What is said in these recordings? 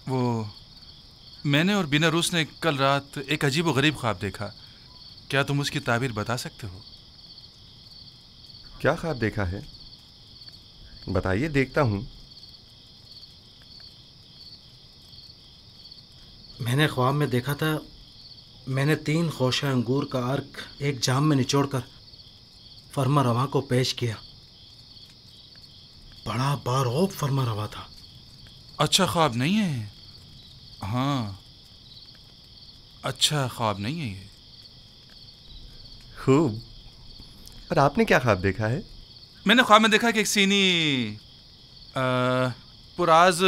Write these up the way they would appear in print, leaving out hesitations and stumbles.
وہ میں نے اور بینا روس نے کل رات ایک عجیب و غریب خواب دیکھا. کیا تم اس کی تعبیر بتا سکتے ہو؟ کیا خواب دیکھا ہے؟ بتائیے، دیکھتا ہوں. میں نے خواب میں دیکھا تھا، میں نے 3 خوشہ انگور کا عرق ایک جام میں نچوڑ کر فرما رواں کو پیش کیا. بڑا بارعب فرما رواں تھا. اچھا خواب نہیں ہے. ہاں، اچھا خواب نہیں ہے یہ. خوب. اور آپ نے کیا خواب دیکھا ہے؟ میں نے خواب میں دیکھا کہ ایک سینی پراز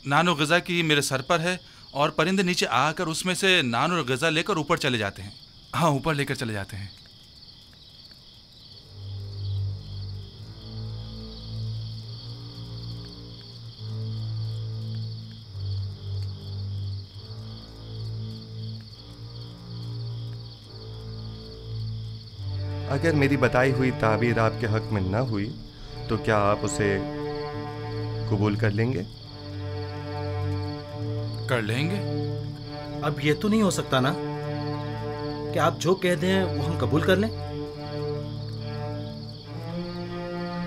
نان و غذا کی میرے سر پر ہے، اور پرندے نیچے آ کر اس میں سے نان اور غذا لے کر اوپر چلے جاتے ہیں. ہاں، اوپر لے کر چلے جاتے ہیں. اگر میری بتائی ہوئی تعبیر آپ کے حق میں نہ ہوئی تو کیا آپ اسے قبول کر لیں گے؟ کر لیں گے. اب یہ تو نہیں ہو سکتا نا کہ آپ جو کہہ دیں وہ ہم قبول کر لیں؟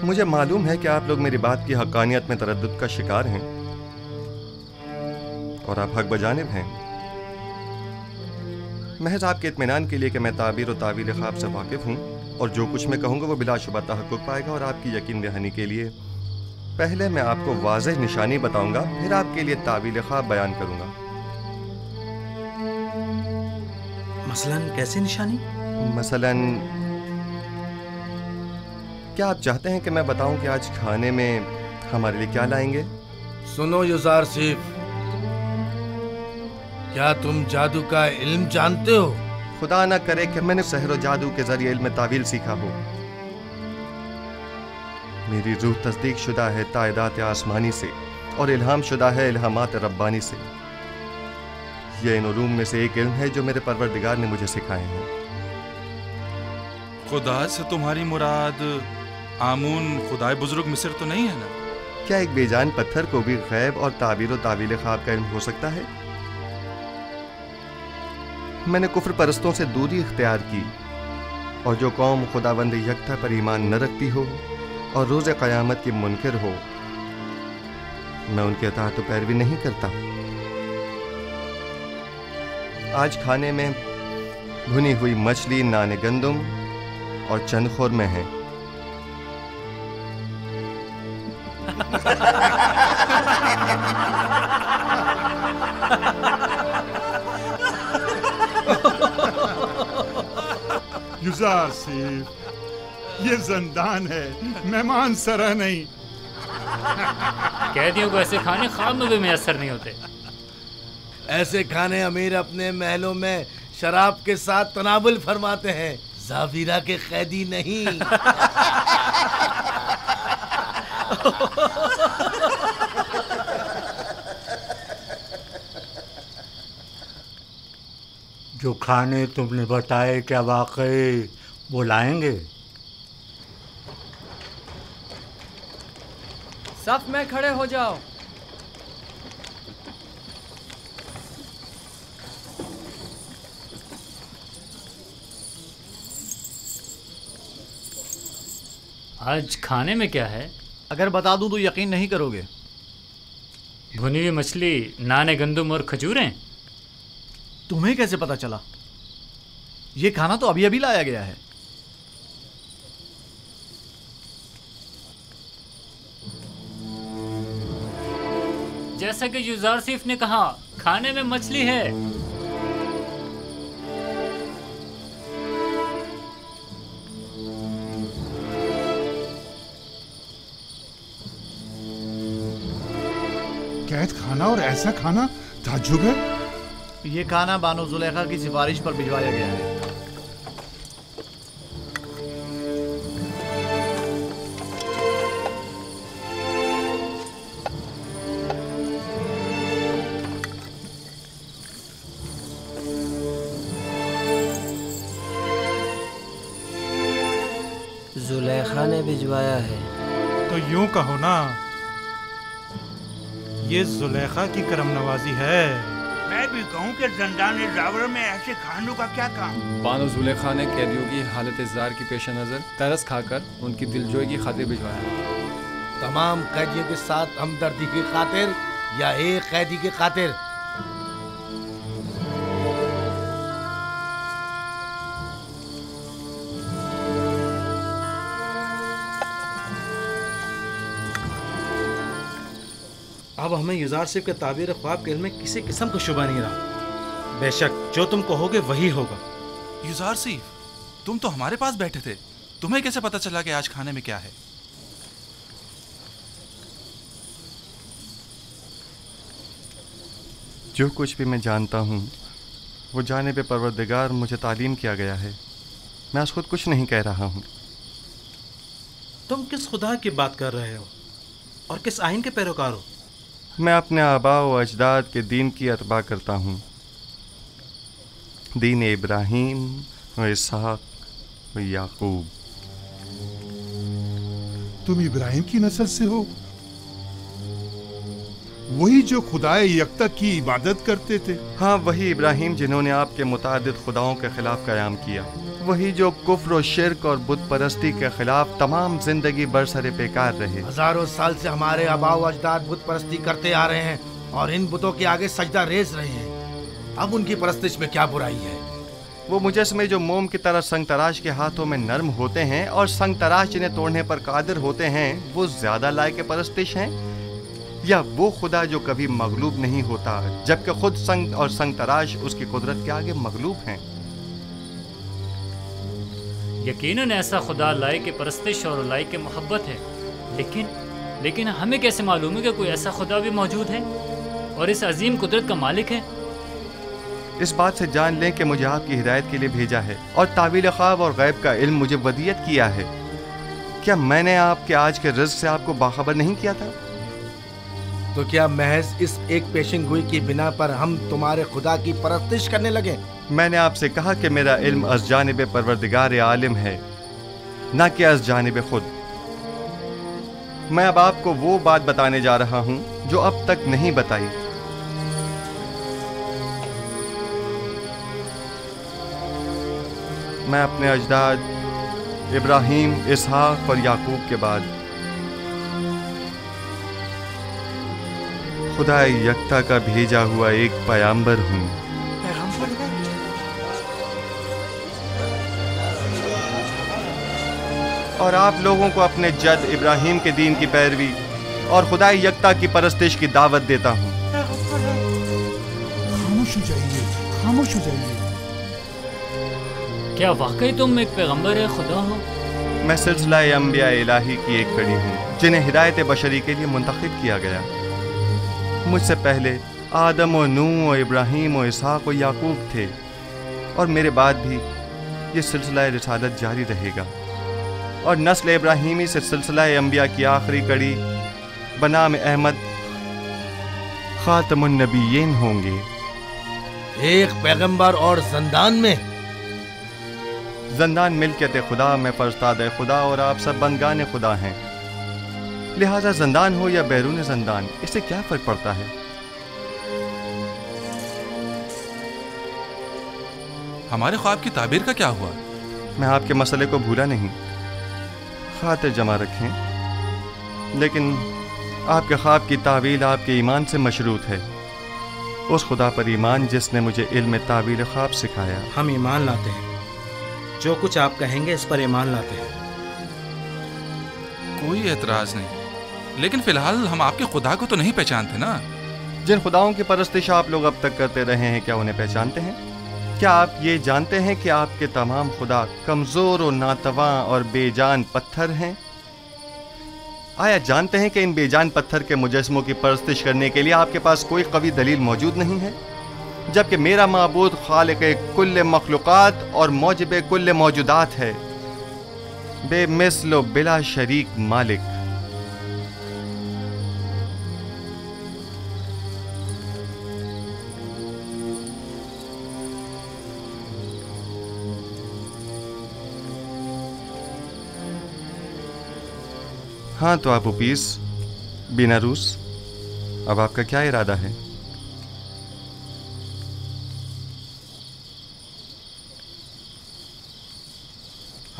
مجھے معلوم ہے کہ آپ لوگ میری بات کی حقانیت میں تردد کا شکار ہیں، اور آپ حق بجانب ہیں. محض آپ کے اطمینان کے لیے کہ میں تعبیر و تعویل خواب سے واقف ہوں، اور جو کچھ میں کہوں گا وہ بلا شبہ تحقق پائے گا. اور آپ کی یقین دہانی کے لیے پہلے میں آپ کو واضح نشانی بتاؤں گا، پھر آپ کے لیے تعویل خواب بیان کروں گا. مثلاً کیسے نشانی؟ مثلاً کیا آپ چاہتے ہیں کہ میں بتاؤں کہ آج کھانے میں ہمارے لیے کیا لائیں گے؟ سنو یوزارسیف، کیا تم جادو کا علم جانتے ہو؟ خدا نہ کرے کہ میں نے سحر و جادو کے ذریعے علم تعویل سیکھا ہو. میری روح تصدیق شدہ ہے تائیدات آسمانی سے، اور الہام شدہ ہے الہامات ربانی سے. یہ ان علوم میں سے ایک علم ہے جو میرے پروردگار نے مجھے سکھائے ہیں. خدا سے تمہاری مراد آمون خدائے بزرگ مصر تو نہیں ہے نا؟ کیا ایک بے جان پتھر کو بھی غیب اور تعبیر و تعویل خواب کا علم ہو سکتا ہے؟ میں نے کفر پرستوں سے دوری اختیار کی، اور جو قوم خداوند یکتا پر ایمان نہ رکھتی ہو اور روز قیامت کی منکر ہو، میں ان کے اطاعت و پیروی نہیں کرتا. آج کھانے میں بھنی ہوئی مچھلی، نان گندم اور چند خورمے ہیں. یوزارسیف، یہ زندان ہے، مہمان سرا نہیں. قیدیوں کو ایسے کھانے خواب میں بھی میسر نہیں ہوتے. ایسے کھانے امیر اپنے محلوں میں شراب کے ساتھ تناول فرماتے ہیں، زاویرہ کے قیدی نہیں. جو کھانے تم نے بتائے کیا واقعی وہ لائیں گے؟ صف میں کھڑے ہو جاؤ. آج کھانے میں کیا ہے؟ اگر بتا دوں تو یقین نہیں کرو گے. بھنی ہوئی مچھلی، نان گندم اور کھجوریں. تمہیں کیسے پتا چلا؟ یہ کھانا تو ابھی ابھی لایا گیا ہے. جیسا کہ یوزارسیف نے کہا، کھانے میں مچھلی ہے. قید کھانا اور ایسا کھانا تعجب ہے. یہ کھانا بانو زلیخا کی سفارش پر بھجوایا گیا ہے. زلیخا نے بھجوایا ہے. تو یوں کہو نا، یہ زلیخا کی کرم نوازی ہے۔ میں بھی کہوں کہ زندان زاور میں ایسے کھانوں کا کیا کام؟ بانو زلیخا نے قیدیوں کی حالت زار کی پیش نظر ترس کھا کر ان کی دلجوئی کی خاطر بھجوایا۔ تمام قیدیوں کے ساتھ ہمدردی کی خاطر یا ایک قیدی کی خاطر؟ اب ہمیں یزار صاحب کے تعبیر خواب کے علم میں کسی قسم کا شبہ نہیں رہا۔ بے شک جو تم کہو گے وہی ہوگا۔ یزار صاحب، تم تو ہمارے پاس بیٹھے تھے، تمہیں کیسے پتا چلا کہ آج کھانے میں کیا ہے؟ جو کچھ بھی میں جانتا ہوں وہ جانب پروردگار مجھے تعلیم کیا گیا ہے۔ میں آج خود کچھ نہیں کہہ رہا ہوں۔ تم کس خدا کی بات کر رہے ہو اور کس آئین کے پیروکار ہو؟ میں اپنے آباء و اجداد کے دین کی اتباع کرتا ہوں، دین ابراہیم و اسحاق و یعقوب۔ تم ابراہیم کی نسل سے ہو؟ وہی جو خدائے یکتا کی عبادت کرتے تھے؟ ہاں، وہی ابراہیم جنہوں نے آپ کے متعدد خداؤں کے خلاف قیام کیا، وہی جو کفر و شرک اور بت پرستی کے خلاف تمام زندگی برسر پیکار رہے۔ ہزاروں سال سے ہمارے آباء و اجداد بت پرستی کرتے آ رہے ہیں اور ان بتوں کے آگے سجدہ ریز رہے ہیں۔ اب ان کی پرستش میں کیا برائی ہے؟ وہ مجسمے جو موم کی طرح سنگ تراش کے ہاتھوں میں نرم ہوتے ہیں اور سنگ تراش جنہیں توڑنے پر قادر ہوتے ہیں، وہ زیادہ لائق پرستش ہیں، یا وہ خدا جو کبھی مغلوب نہیں ہوتا جبکہ خود سنگ اور سنگ تراش اس کی قدرت کے آگے مغلوب ہیں؟ یقیناً ایسا خدا لائق پرستش اور لائق محبت ہے، لیکن ہمیں کیسے معلوم ہے کہ کوئی ایسا خدا بھی موجود ہے اور اس عظیم قدرت کا مالک ہے؟ اس بات سے جان لیں کہ مجھے آپ کی ہدایت کے لیے بھیجا ہے اور تعویل خواب اور غیب کا علم مجھے ودیت کیا ہے۔ کیا میں نے آپ کے آج کے رزق سے آپ کو باخبر نہیں کیا تھا؟ تو کیا محض اس ایک پیشن گوئی کی بنا پر ہم تمہارے خدا کی پرستش کرنے لگے؟ میں نے آپ سے کہا کہ میرا علم از جانب پروردگار عالم ہے، نہ کہ از جانب خود۔ میں اب آپ کو وہ بات بتانے جا رہا ہوں جو اب تک نہیں بتائی۔ میں اپنے اجداد ابراہیم، اسحاق اور یعقوب کے بعد خدا یکتا کا بھیجا ہوا ایک پیغمبر ہوں۔ اور آپ لوگوں کو اپنے جد ابراہیم کے دین کی پیروی اور خدا یکتا کی پرستش کی دعوت دیتا ہوں۔ خاموش ہو جائیے، خاموش ہو جائیے۔ کیا واقعی تم ایک پیغمبر خدا ہو؟ میں سلسلہ انبیاء الہی کی ایک کڑی ہوں جنہیں ہدایت بشری کے لیے منتخب کیا گیا۔ مجھ سے پہلے آدم و نوح و ابراہیم و اسحاق و یعقوب تھے، اور میرے بعد بھی یہ سلسلہ رسالت جاری رہے گا، اور نسل ابراہیمی سے سلسلہ انبیاء کی آخری کڑی بنام احمد خاتم النبیین ہوں گے۔ ایک پیغمبر اور زندان میں؟ زندان ملکیت خدا میں فرزاد خدا اور آپ سب بندگان خدا ہیں، لہذا زندان ہو یا بیرون زندان اس سے کیا فرق پڑتا ہے؟ ہمارے خواب کی تعبیر کا کیا ہوا؟ میں آپ کے مسئلے کو بھولا نہیں، خاطر جمع رکھیں، لیکن آپ کے خواب کی تعویل آپ کے ایمان سے مشروط ہے، اس خدا پر ایمان جس نے مجھے علم تعویل خواب سکھایا۔ ہم ایمان لاتے ہیں، جو کچھ آپ کہیں گے اس پر ایمان لاتے ہیں۔ کوئی اعتراض نہیں، لیکن فی الحال ہم آپ کے خدا کو تو نہیں پہچانتے نا؟ جن خداؤں کی پرستش آپ لوگ اب تک کرتے رہے ہیں، کیا انہیں پہچانتے ہیں؟ کیا آپ یہ جانتے ہیں کہ آپ کے تمام خدا کمزور و ناتواں اور بے جان پتھر ہیں؟ آیا جانتے ہیں کہ ان بے جان پتھر کے مجسموں کی پرستش کرنے کے لیے آپ کے پاس کوئی قوی دلیل موجود نہیں ہے، جبکہ میرا معبود خالق کل مخلوقات اور موجب کل موجودات ہے، بے مثل و بلا شریک مالک۔ ہاں تو آپ اوپیس بیناروس اب آپ کا کیا ارادہ ہے؟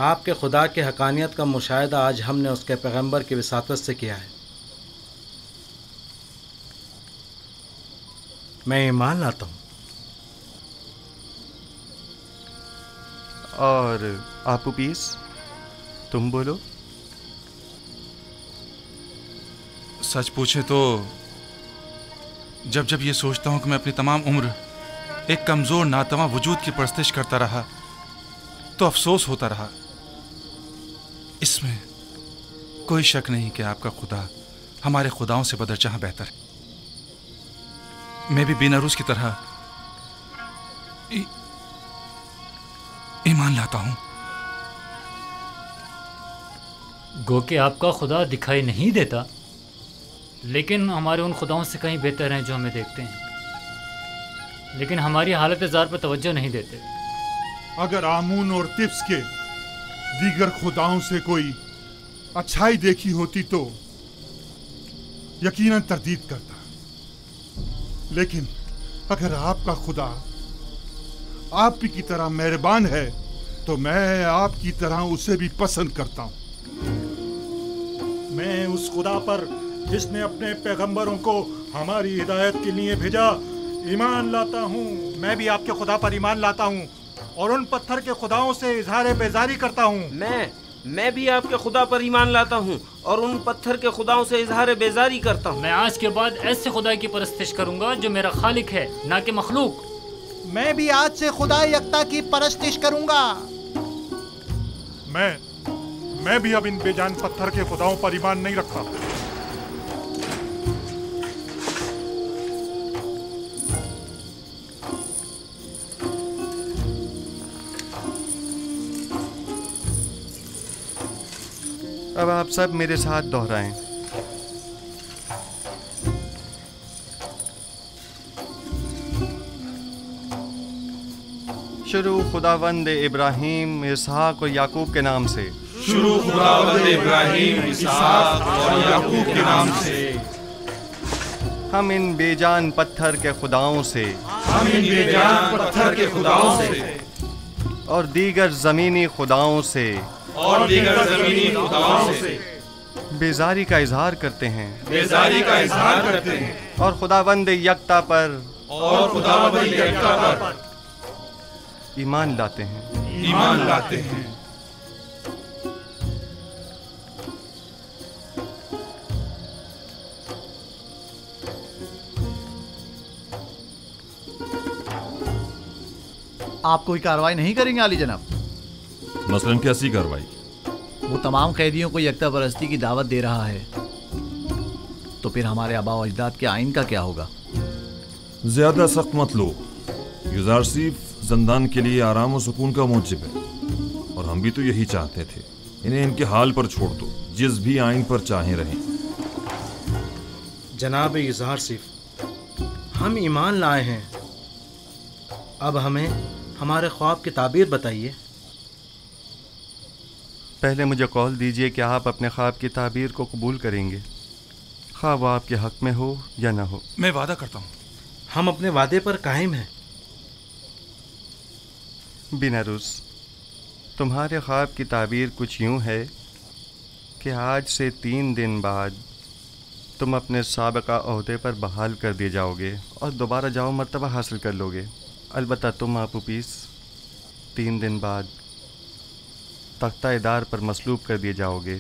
آپ کے خدا کے حقانیت کا مشاہدہ آج ہم نے اس کے پیغمبر کی وساطت سے کیا ہے۔ میں ایمان لاتا ہوں۔ اور آپ پیس تم بولو۔ سچ پوچھے تو جب یہ سوچتا ہوں کہ میں اپنی تمام عمر ایک کمزور ناتواں وجود کی پرستش کرتا رہا تو افسوس ہوتا رہا۔ اس میں کوئی شک نہیں کہ آپ کا خدا ہمارے خداؤں سے بدرجہ بہتر ہے۔ میں بھی بین عروج کی طرح ایمان لاتا ہوں۔ گو کہ آپ کا خدا دکھائی نہیں دیتا، لیکن ہمارے ان خداؤں سے کہیں بہتر ہیں جو ہمیں دیکھتے ہیں، لیکن ہماری حالت زار پر توجہ نہیں دیتے۔ اگر آمون اور طفس کے دیگر خداؤں سے کوئی اچھائی دیکھی ہوتی تو یقیناً تردید کرتا، لیکن اگر آپ کا خدا آپ کی طرح مہربان ہے تو میں آپ کی طرح اسے بھی پسند کرتا ہوں۔ میں اس خدا پر جس نے اپنے پیغمبروں کو ہماری ہدایت کے لیے بھیجا ایمان لاتا ہوں۔ میں بھی آپ کے خدا پر ایمان لاتا ہوں اور ان پتھر کے خداؤں سے اظہار بیزاری کرتا ہوں۔ میں بھی آپ کے خدا پر ایمان لاتا ہوں اور ان پتھر کے خداؤں سے اظہار بیزاری کرتا ہوں۔ میں آج کے بعد ایسے خدا کی پرستش کروں گا جو میرا خالق ہے، نہ کہ مخلوق۔ میں بھی آج سے خدا یکتا کی پرستش کروں گا۔ میں بھی اب ان بے جان پتھر کے خداؤں پر ایمان نہیں رکھتا۔ اب آپ سب میرے ساتھ دہرائیں۔ شروع خداوند ابراہیم، اسحاق اور یعقوب کے نام سے۔ شروع خداوند ابراہیم، اسحاق اور یعقوب کے نام سے۔ ہم ان بے جان پتھر کے خداؤں سے، اور دیگر زمینی خداؤں سے بیزاری کا اظہار کرتے ہیں، اور خداوند یکتا پر ایمان لاتے ہیں۔ آپ کوئی کارروائی نہیں کریں گے عالی جناب؟ مثلاً کیسی کارروائی؟ وہ تمام قیدیوں کو یکتا پرستی کی دعوت دے رہا ہے، تو پھر ہمارے آباء و اجداد کے آئین کا کیا ہوگا؟ زیادہ سخت مت لو۔ یوزارسیف زندان کے لیے آرام و سکون کا موجب ہے، اور ہم بھی تو یہی چاہتے تھے۔ انہیں ان کے حال پر چھوڑ دو، جس بھی آئین پر چاہیں رہیں۔ جناب یوزارسیف، ہم ایمان لائے ہیں، اب ہمیں ہمارے خواب کی تعبیر بتائیے۔ پہلے مجھے قول دیجئے کہ آپ اپنے خواب کی تعبیر کو قبول کریں گے، خواہ وہ آپ کے حق میں ہو یا نہ ہو۔ میں وعدہ کرتا ہوں۔ ہم اپنے وعدے پر قائم ہیں۔ بن عروج، تمہارے خواب کی تعبیر کچھ یوں ہے کہ آج سے 3 دن بعد تم اپنے سابقہ عہدے پر بحال کر دیے جاؤ گے اور دوبارہ جاؤ مرتبہ حاصل کر لو گے۔ البتہ تم آپوپیس 3 دن بعد تختہ ادار پر مصلوب کر دیے جاؤ گے،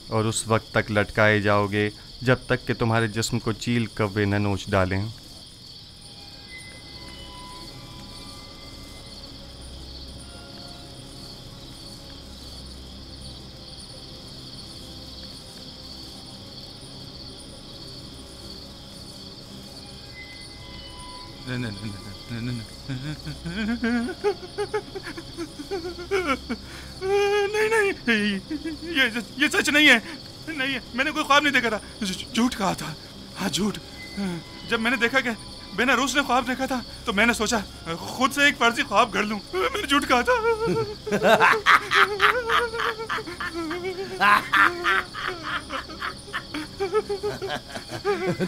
اور اس وقت تک لٹکائے جاؤ گے جب تک کہ تمہارے جسم کو چیل کوے نہ نوچ ڈالیں۔ نہیں، یہ سچ نہیں ہے۔ نہیں، میں نے کوئی خواب نہیں دیکھا تھا، جھوٹ کہا تھا۔ ہاں، جھوٹ۔ جب میں نے دیکھا کہ بن عروج نے خواب دیکھا تھا تو میں نے سوچا خود سے ایک فرضی خواب گھڑ لوں۔ میں نے جھوٹ کہا تھا۔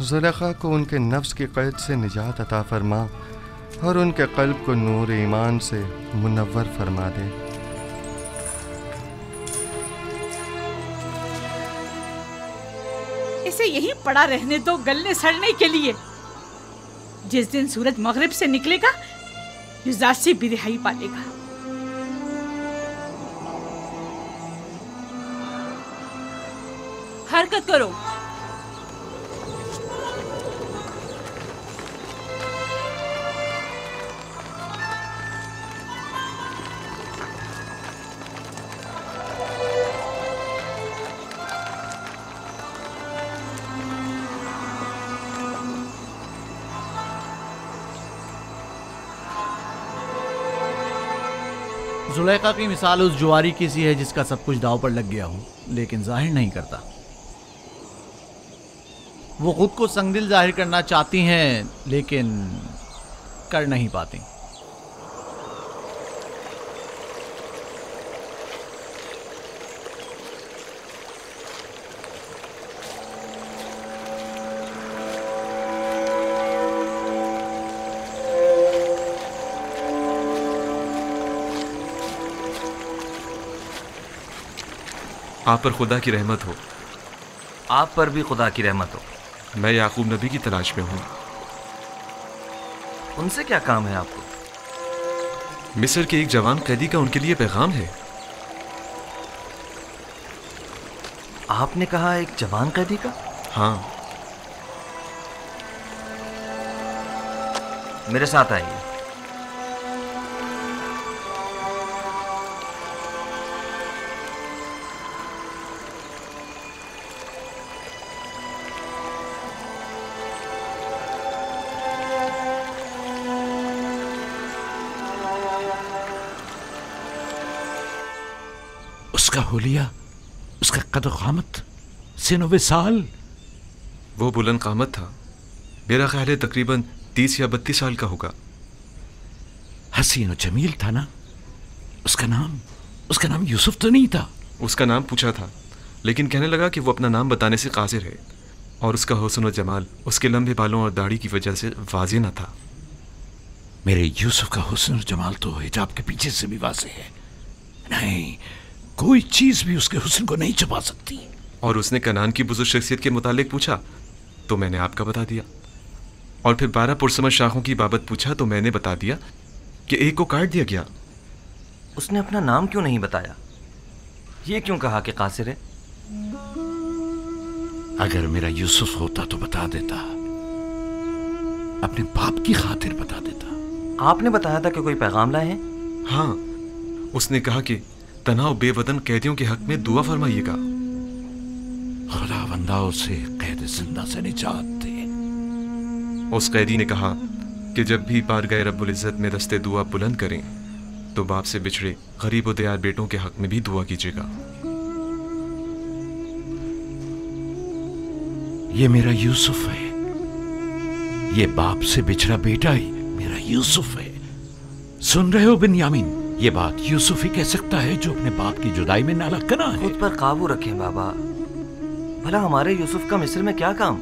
زلیخا کو ان کے نفس کی قید سے نجات عطا فرما اور ان کے قلب کو نور ایمان سے منور فرما دے۔ اسے یہیں پڑا رہنے دو گلنے سڑنے کے لیے۔ جس دن سورج مغرب سے نکلے گا یوزارسی بھی رہائی پالے گا۔ حرکت کرو۔ زلیخا کی مثال اس جواری کی سی ہے جس کا سب کچھ داؤ پر لگ گیا ہو لیکن ظاہر نہیں کرتا۔ وہ خود کو سنگدل ظاہر کرنا چاہتی ہیں لیکن کر نہیں پاتی۔ آپ پر خدا کی رحمت ہو۔ آپ پر بھی خدا کی رحمت ہو۔ میں یعقوب نبی کی تلاش میں ہوں۔ ان سے کیا کام ہے آپ کو؟ مصر کے ایک جوان قیدی کا ان کے لیے پیغام ہے۔ آپ نے کہا ایک جوان قیدی کا؟ ہاں۔ میرے ساتھ آئیے۔ اس کا حلیہ، اس کا قد و قامت، سن و سال، وہ بلند قامت تھا۔ میرا خیال ہے تقریباً 30 یا 32 سال کا ہوگا۔ حسین و جمیل تھا نا؟ اس کا نام یوسف تو نہیں تھا؟ اس کا نام پوچھا تھا لیکن کہنے لگا کہ وہ اپنا نام بتانے سے قاصر ہے اور اس کا حسن و جمال اس کے لمبے بالوں اور داڑھی کی وجہ سے واضح نہ تھا۔ میرے یوسف کا حسن و جمال تو حجاب کے پیچھے سے بھی واضح ہے۔ نہیں، کوئی چیز بھی اس کے حسن کو نہیں چھپا سکتی۔ اور اس نے کنعان کی بزرگ شخصیت کے متعلق پوچھا تو میں نے آپ کا بتا دیا، اور پھر 12 پرسمر شاخوں کی بابت پوچھا تو میں نے بتا دیا کہ ایک کو کاٹ دیا گیا۔ اس نے اپنا نام کیوں نہیں بتایا؟ یہ کیوں کہا کہ قاصر ہے؟ اگر میرا یوسف ہوتا تو بتا دیتا، اپنے باپ کی خاطر بتا دیتا۔ آپ نے بتایا تھا کہ کوئی پیغام لائے ہیں؟ ہاں، اس نے کہا کہ تنہا و بے وطن قیدیوں کے حق میں دعا فرمائیے گا۔ خدا بندہ اسے قید زندہ سے نجات دے۔ اس قیدی نے کہا کہ جب بھی بارگاہ رب العزت میں دستے دعا بلند کریں تو باپ سے بچھڑے غریب و دیار بیٹوں کے حق میں بھی دعا کیجیے گا۔ یہ میرا یوسف ہے، یہ باپ سے بچھڑا بیٹا ہی میرا یوسف ہے۔ سن رہے ہو بنیامین؟ یہ بات یوسف ہی کہہ سکتا ہے جو اپنے باپ کی جدائی میں نالا کنا ہے۔ خود پر قابو رکھیں بابا، بھلا ہمارے یوسف کا مصر میں کیا کام؟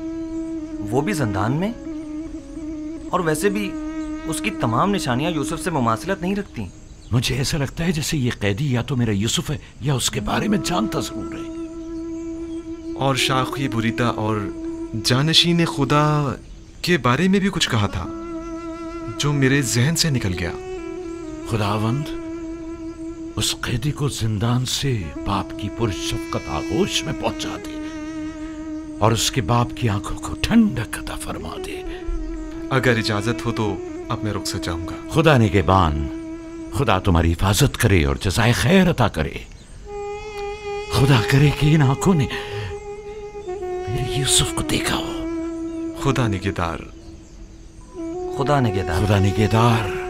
وہ بھی زندان میں، اور ویسے بھی اس کی تمام نشانیاں یوسف سے مماثلت نہیں رکھتی۔ مجھے ایسا لگتا ہے جیسے یہ قیدی یا تو میرا یوسف ہے یا اس کے بارے میں جانتا ضرور ہے۔ اور شاخی بریتا اور جانشین خدا کے بارے میں بھی کچھ کہا تھا جو میرے ذہن سے نکل گیا۔ خداوند اس قیدی کو زندان سے باپ کی پرشفقت آغوش میں پہنچا دے اور اس کے باپ کی آنکھوں کو ٹھنڈک عطا فرما دے۔ اگر اجازت ہو تو اب میں رخصت جاؤں گا۔ خدا نگہبان، خدا تمہاری حفاظت کرے اور جزائے خیر عطا کرے۔ خدا کرے کہ ان آنکھوں نے میرے یوسف کو دیکھا ہو۔ خدا نگہدار۔ خدا نگہدار۔ خدا نگہدار۔